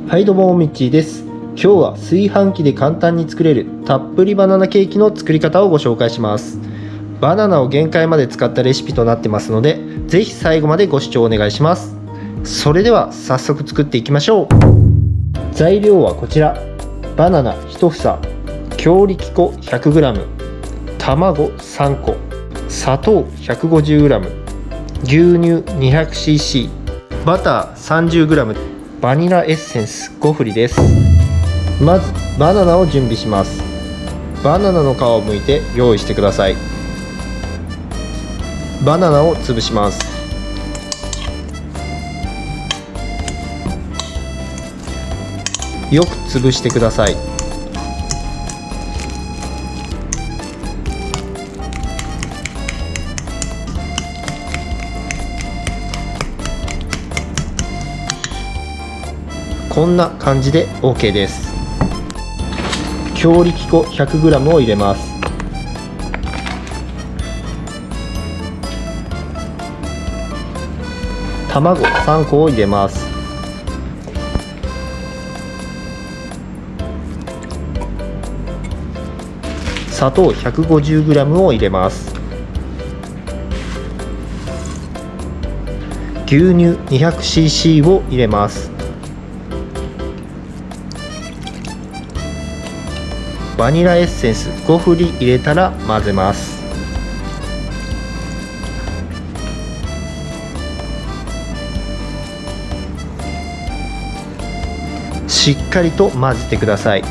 はいどうも、みっちーです。今日は炊飯器で簡単に作れるたっぷりバナナケーキの作り方をご紹介します。バナナを限界まで使ったレシピとなってますので、ぜひ最後までご視聴お願いします。それでは早速作っていきましょう。材料はこちら。バナナ1房、強力粉 100g、卵3個、砂糖 150g、牛乳 200cc、バター 30g、バニラエッセンス5振りです。まずバナナを準備します。バナナの皮を剥いて用意してください。バナナを潰します。よく潰してください。こんな感じで OK です。強力粉 100g を入れます。卵3個を入れます。砂糖 150g を入れます。牛乳 200cc を入れます。バニラエッセンス5振り入れたら混ぜます。しっかりと混ぜてください。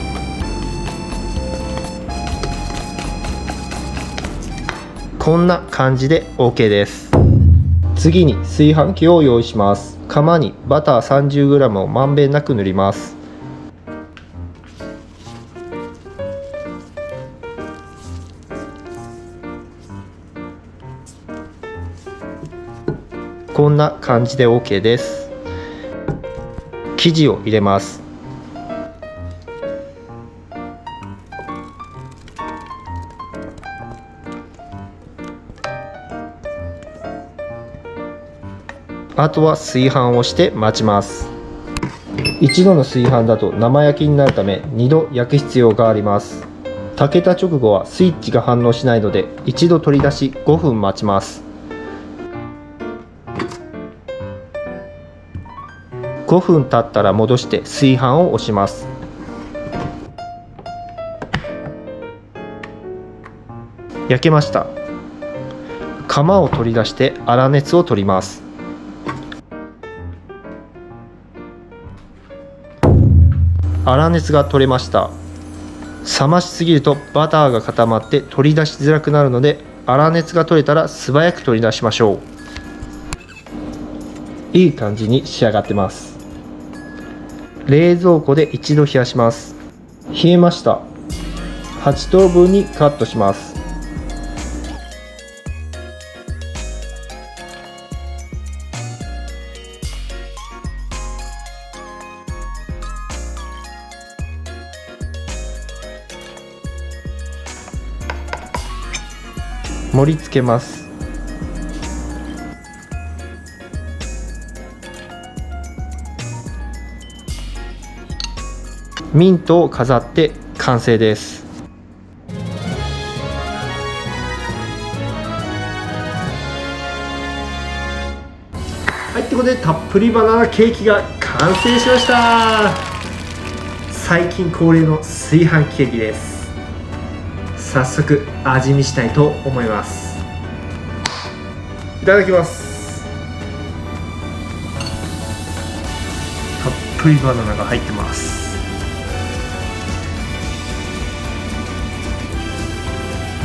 こんな感じで OK です。次に炊飯器を用意します。釜にバター 30g をまんべんなく塗ります。こんな感じで OK です。生地を入れます。あとは炊飯をして待ちます。一度の炊飯だと生焼きになるため2度焼く必要があります。炊けた直後はスイッチが反応しないので一度取り出し5分待ちます。5分経ったら戻して炊飯を押します。焼けました。釜を取り出して粗熱を取ります。粗熱が取れました。冷ましすぎるとバターが固まって取り出しづらくなるので、粗熱が取れたら素早く取り出しましょう。いい感じに仕上がってます。冷蔵庫で一度冷やします。冷えました。8等分にカットします。盛り付けます。ミントを飾って完成です。はい、ということでたっぷりバナナケーキが完成しました。最近恒例の炊飯器ケーキです。早速味見したいと思います。いただきます。たっぷりバナナが入ってます。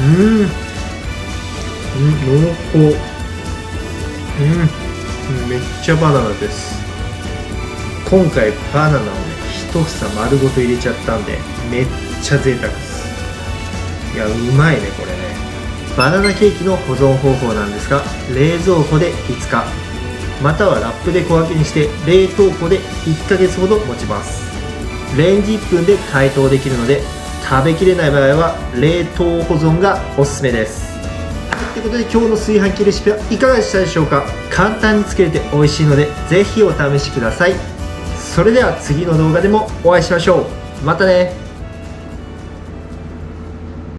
濃厚。めっちゃバナナです。今回バナナをね、一房丸ごと入れちゃったんで、めっちゃ贅沢です。いや、うまいね、これね。バナナケーキの保存方法なんですが、冷蔵庫で5日、またはラップで小分けにして冷凍庫で1ヶ月ほど持ちます。レンジ1分で解凍できるので、食べきれない場合は冷凍保存がおすすめです。ということで今日の炊飯器レシピはいかがでしたでしょうか。簡単に作れて美味しいのでぜひお試しください。それでは次の動画でもお会いしましょう。またね。